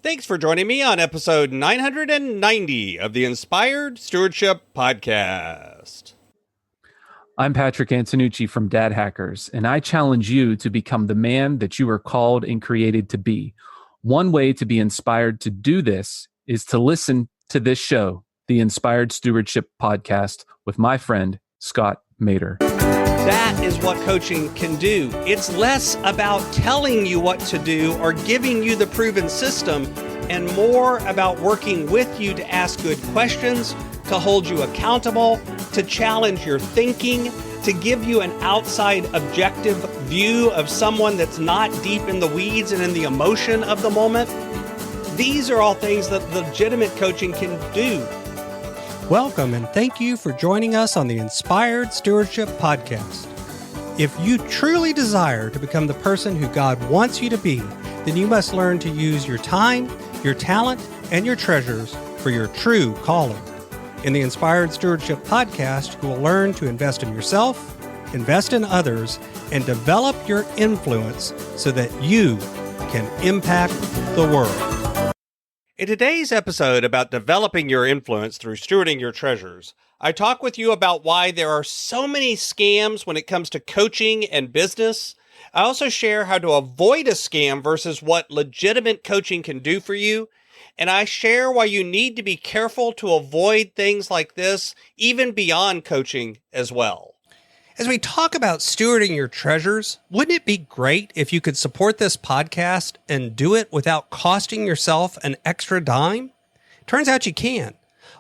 Thanks for joining me on episode 990 of the Inspired Stewardship Podcast. I'm Patrick Antonucci from Dad Hackers, and I challenge you to become the man that you are called and created to be. One way to be inspired to do this is to listen to this show, the Inspired Stewardship Podcast, with my friend, Scott Mater. That is what coaching can do. It's less about telling you what to do or giving you the proven system, and more about working with you to ask good questions, to hold you accountable, to challenge your thinking, to give you an outside objective view of someone that's not deep in the weeds and in the emotion of the moment. These are all things that legitimate coaching can do. Welcome and thank you for joining us on the Inspired Stewardship Podcast. If you truly desire to become the person who God wants you to be, then you must learn to use your time, your talent, and your treasures for your true calling. In the Inspired Stewardship Podcast, you will learn to invest in yourself, invest in others, and develop your influence so that you can impact the world. In today's episode about developing your influence through stewarding your treasures, I talk with you about why there are so many scams when it comes to coaching and business. I also share how to avoid a scam versus what legitimate coaching can do for you. And I share why you need to be careful to avoid things like this, even beyond coaching as well. As we talk about stewarding your treasures, wouldn't it be great if you could support this podcast and do it without costing yourself an extra dime? Turns out you can.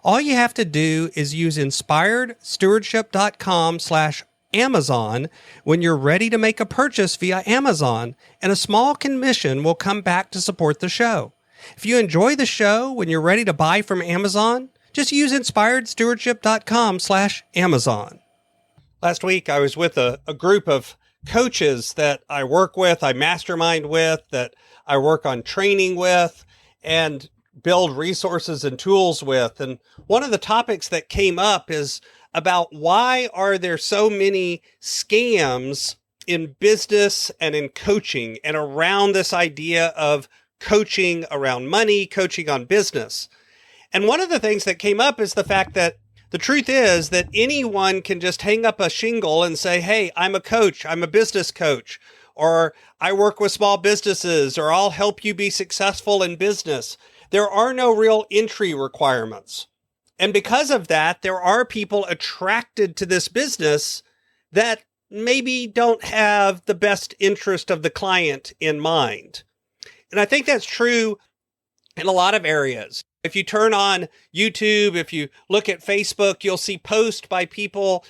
All you have to do is use inspiredstewardship.com/Amazon when you're ready to make a purchase via Amazon, and a small commission will come back to support the show. If you enjoy the show when you're ready to buy from Amazon, just use inspiredstewardship.com/Amazon. Last week, I was with a group of coaches that I work with, I mastermind with, that I work on training with, and build resources and tools with. And one of the topics that came up is about why are there so many scams in business and in coaching and around this idea of coaching around money, coaching on business. And one of the things that came up is the fact that the truth is that anyone can just hang up a shingle and say, hey, I'm a coach, I'm a business coach, or I work with small businesses, or I'll help you be successful in business. There are no real entry requirements. And because of that, there are people attracted to this business that maybe don't have the best interest of the client in mind. And I think that's true in a lot of areas. If you turn on YouTube, if you look at Facebook, you'll see posts by people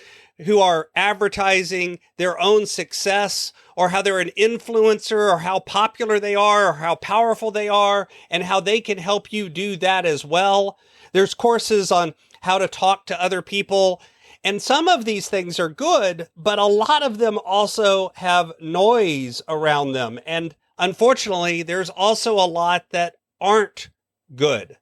who are advertising their own success or how they're an influencer or how popular they are or how powerful they are and how they can help you do that as well. There's courses on how to talk to other people. And some of these things are good, but a lot of them also have noise around them. And unfortunately, there's also a lot that aren't good.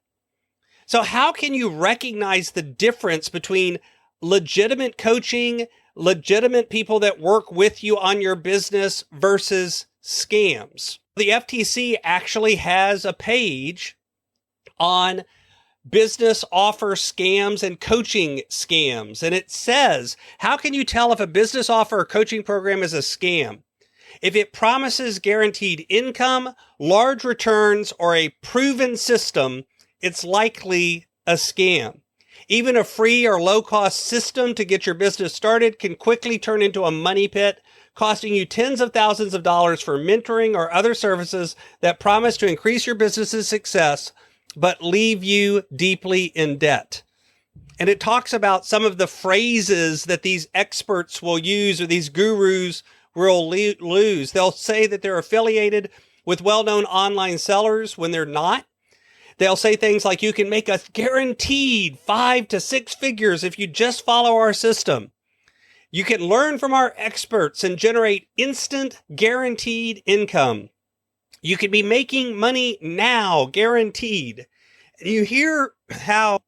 So how can you recognize the difference between legitimate coaching, legitimate people that work with you on your business versus scams? The FTC actually has a page on business offer scams and coaching scams. And it says, how can you tell if a business offer or coaching program is a scam? If it promises guaranteed income, large returns, or a proven system, it's likely a scam. Even a free or low-cost system to get your business started can quickly turn into a money pit, costing you tens of thousands of dollars for mentoring or other services that promise to increase your business's success, but leave you deeply in debt. And it talks about some of the phrases that these experts will use or these gurus will lose. They'll say that they're affiliated with well-known online sellers when they're not. They'll say things like, you can make a guaranteed 5 to 6 figures if you just follow our system. You can learn from our experts and generate instant guaranteed income. You can be making money now, guaranteed. You hear how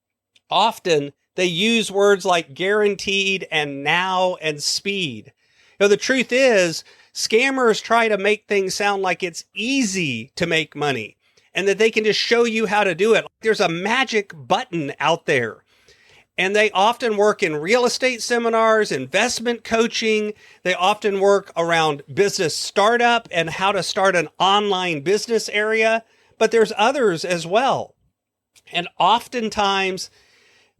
often they use words like guaranteed and now and speed. You know, the truth is, scammers try to make things sound like it's easy to make money. and that they can just show you how to do it. There's a magic button out there. And they often work in real estate seminars, investment coaching. They often work around business startup and how to start an online business area. But there's others as well. And oftentimes,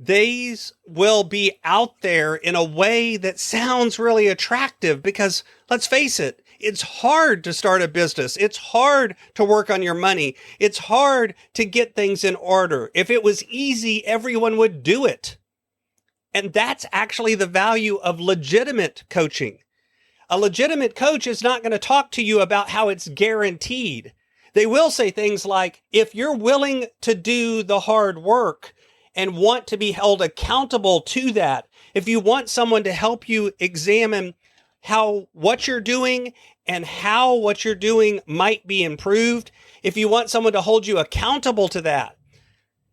these will be out there in a way that sounds really attractive because, let's face it, it's hard to start a business. It's hard to work on your money. It's hard to get things in order. If it was easy, everyone would do it. And that's actually the value of legitimate coaching. A legitimate coach is not going to talk to you about how it's guaranteed. They will say things like, if you're willing to do the hard work and want to be held accountable to that, if you want someone to help you examine how what you're doing and how what you're doing might be improved, if you want someone to hold you accountable to that,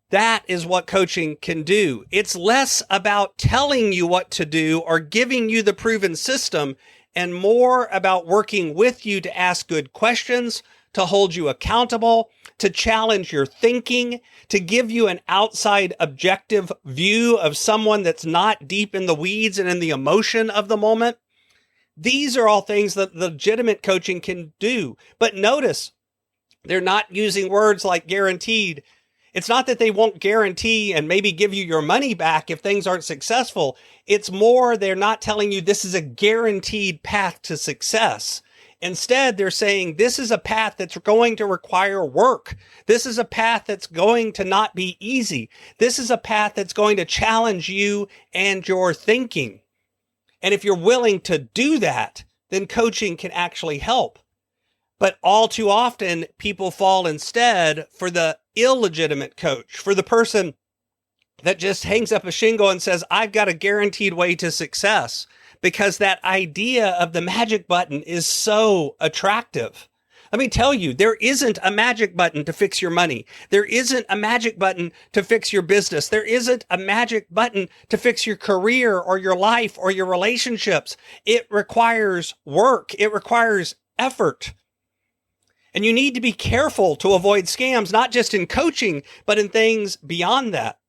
that is what coaching can do. It's less about telling you what to do or giving you the proven system and more about working with you to ask good questions, to hold you accountable, to challenge your thinking, to give you an outside objective view of someone that's not deep in the weeds and in the emotion of the moment. These are all things that legitimate coaching can do. But notice, they're not using words like guaranteed. It's not that they won't guarantee and maybe give you your money back if things aren't successful. It's more they're not telling you this is a guaranteed path to success. Instead, they're saying this is a path that's going to require work. This is a path that's going to not be easy. This is a path that's going to challenge you and your thinking. And if you're willing to do that, then coaching can actually help. But all too often, people fall instead for the illegitimate coach, for the person that just hangs up a shingle and says, I've got a guaranteed way to success, because that idea of the magic button is so attractive. Let me tell you, there isn't a magic button to fix your money. There isn't a magic button to fix your business. There isn't a magic button to fix your career or your life or your relationships. It requires work. It requires effort. And you need to be careful to avoid scams, not just in coaching, but in things beyond that.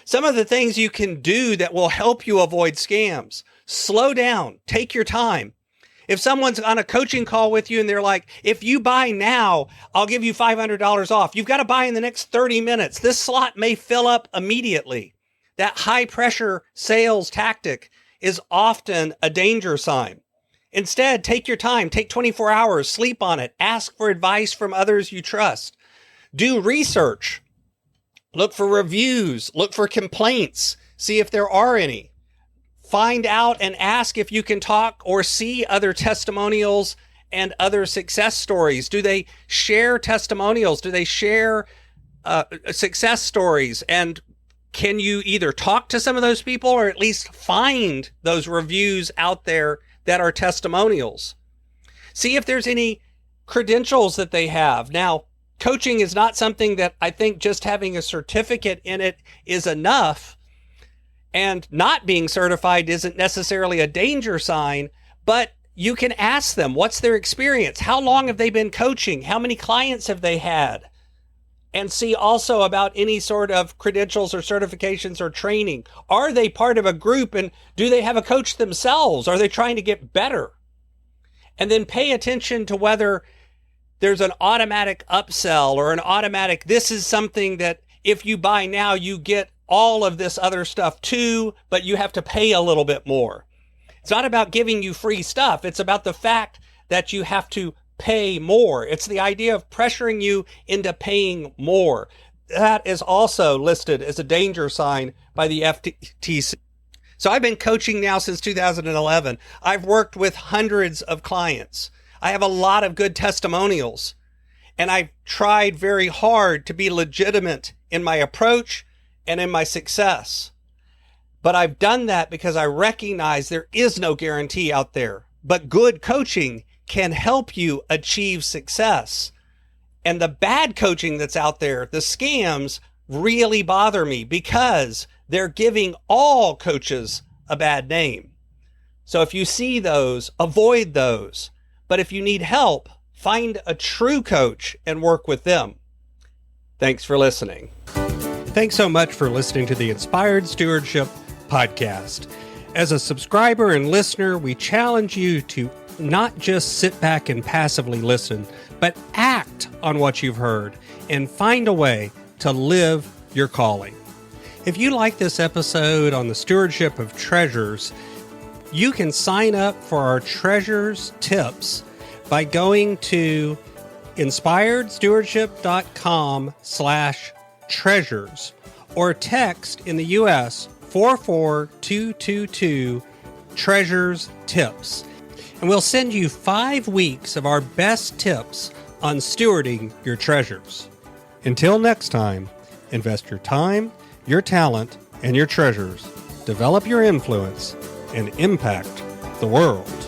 Some of the things you can do that will help you avoid scams. Slow down. Take your time. If someone's on a coaching call with you and they're like, if you buy now, I'll give you $500 off. You've got to buy in the next 30 minutes. This slot may fill up immediately. That high pressure sales tactic is often a danger sign. Instead, take your time, take 24 hours, sleep on it, ask for advice from others you trust. Do research. Look for reviews, look for complaints, see if there are any. Find out and ask if you can talk or see other testimonials and other success stories. Do they share testimonials? Do they share success stories? And can you either talk to some of those people or at least find those reviews out there that are testimonials? See if there's any credentials that they have. Now, coaching is not something that I think just having a certificate in it is enough. And not being certified isn't necessarily a danger sign, but you can ask them, what's their experience? How long have they been coaching? How many clients have they had? And see also about any sort of credentials or certifications or training. Are they part of a group, and do they have a coach themselves? Are they trying to get better? And then pay attention to whether there's an automatic upsell or an automatic, this is something that if you buy now, you get all of this other stuff too, but you have to pay a little bit more. It's not about giving you free stuff. It's about the fact that you have to pay more. It's the idea of pressuring you into paying more. That is also listed as a danger sign by the FTC. So I've been coaching now since 2011. I've worked with hundreds of clients. I have a lot of good testimonials, and I've tried very hard to be legitimate in my approach and in my success. But I've done that because I recognize there is no guarantee out there. But good coaching can help you achieve success. And the bad coaching that's out there, the scams, really bother me because they're giving all coaches a bad name. So if you see those, avoid those. But if you need help, find a true coach and work with them. Thanks for listening. Thanks so much for listening to the Inspired Stewardship Podcast. As a subscriber and listener, we challenge you to not just sit back and passively listen, but act on what you've heard and find a way to live your calling. If you like this episode on the stewardship of treasures, you can sign up for our treasures tips by going to inspiredstewardship.com/treasures or text in the U.S. 44222 treasures tips. And we'll send you 5 weeks of our best tips on stewarding your treasures. Until next time, invest your time, your talent, and your treasures. Develop your influence and impact the world.